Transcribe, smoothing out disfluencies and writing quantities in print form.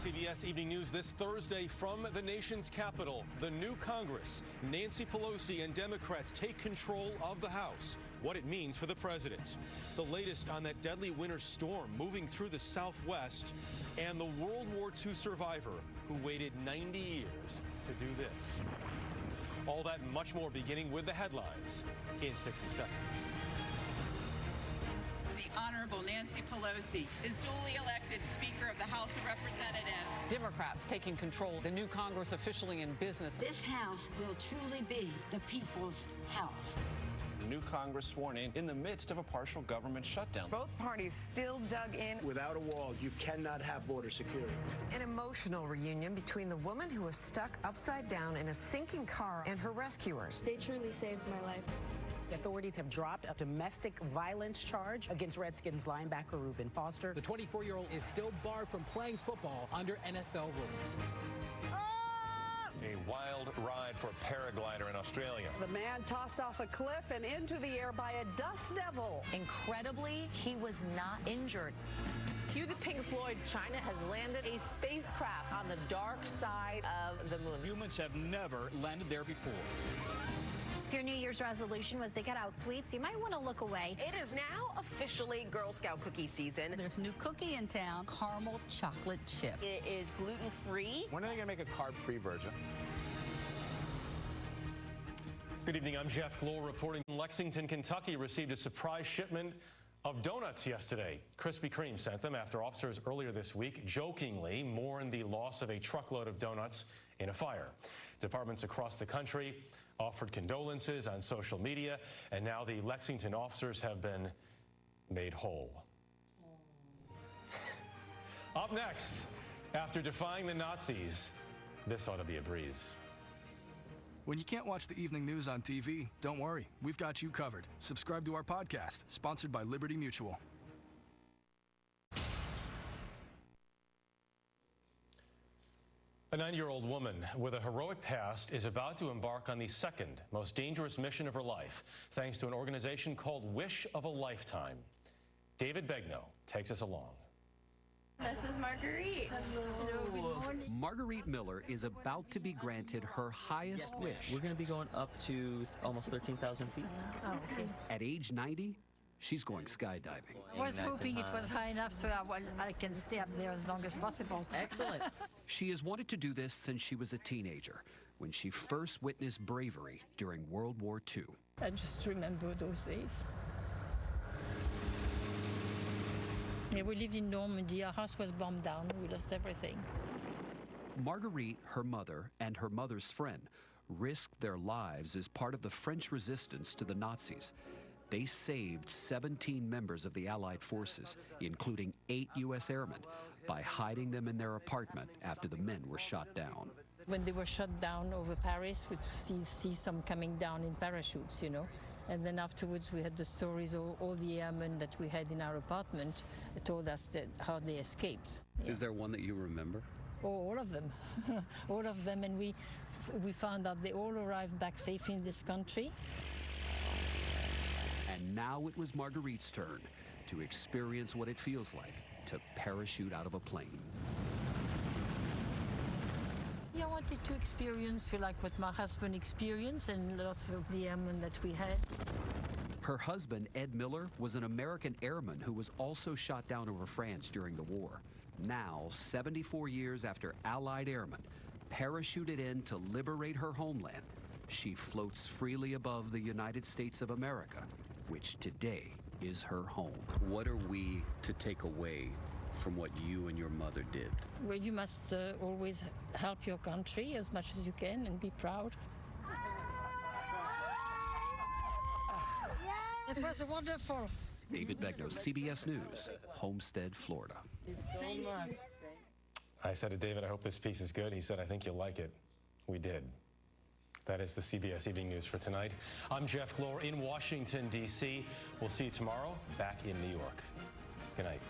CBS Evening News this Thursday from the nation's capital. The new Congress, Nancy Pelosi and Democrats take control of the House. What it means for the president. The latest on that deadly winter storm moving through the Southwest, and the World War II survivor who waited 90 years to do this. All that and much more, beginning with the headlines in 60 seconds. The Honorable Nancy Pelosi is duly elected Speaker of the House of Representatives. Democrats taking control. The new Congress officially in business. This House will truly be the people's house. New Congress sworn in the midst of a partial government shutdown. Both parties still dug in. Without a wall, you cannot have border security. An emotional reunion between the woman who was stuck upside down in a sinking car and her rescuers. They truly saved my life. Authorities have dropped a domestic violence charge against Redskins linebacker Reuben Foster. The 24-year-old is still barred from playing football under NFL rules. A wild ride for a paraglider in Australia. The man tossed off a cliff and into the air by a dust devil. Incredibly, he was not injured. Cue the Pink Floyd. China has landed a spacecraft on the dark side of the moon. Humans have never landed there before. If your New Year's resolution was to get out sweets, you might want to look away. It is now officially Girl Scout cookie season. There's a new cookie in town, caramel chocolate chip. It is gluten-free. When are they going to make a carb-free version? Good evening, I'm Jeff Glor reporting. Lexington, Kentucky received a surprise shipment of donuts yesterday. Krispy Kreme sent them after officers earlier this week jokingly mourned the loss of a truckload of donuts in a fire. Departments across the country offered condolences on social media, and now the Lexington officers have been made whole. Up next, after defying the Nazis, this ought to be a breeze. When you can't watch the evening news on TV, don't worry. We've got you covered. Subscribe to our podcast, sponsored by Liberty Mutual. A 9-year-old woman with a heroic past is about to embark on the second most dangerous mission of her life, thanks to an organization called Wish of a Lifetime. David Begnaud takes us along. This is Marguerite. Hello. Marguerite Miller is about to be granted her highest wish. We're going to be going up to almost 13,000 feet. Oh, okay. At age 90, she's going skydiving. I was hoping it was high enough so I can stay up there as long as possible. Excellent. She has wanted to do this since she was a teenager, when she first witnessed bravery during World War II. I just remember those days. Yeah, we lived in Normandy. Our house was bombed down. We lost everything. Marguerite, her mother, and her mother's friend risked their lives as part of the French resistance to the Nazis. They saved 17 members of the Allied forces, including 8 U.S. airmen, by hiding them in their apartment after the men were shot down. When they were shot down over Paris, we see some coming down in parachutes, you know. And then afterwards, we had the stories of all the airmen that we had in our apartment told us how they escaped. Yeah. Is there one that you remember? Oh, all of them. All of them. And we found out they all arrived back safe in this country. And now it was Marguerite's turn to experience what it feels like to parachute out of a plane. Yeah, I wanted to experience like what my husband experienced and lots of the airmen that we had. Her husband, Ed Miller, was an American airman who was also shot down over France during the war. Now, 74 years after Allied airmen parachuted in to liberate her homeland, she floats freely above the United States of America, which today is her home. What are we to take away from what you and your mother did? Well, you must always help your country as much as you can and be proud. It was wonderful. David Begnaud, CBS News, Homestead, Florida. I said to David, I hope this piece is good. He said, I think you'll like it. We did. That is the CBS Evening News for tonight. I'm Jeff Glor in Washington, D.C. We'll see you tomorrow back in New York. Good night.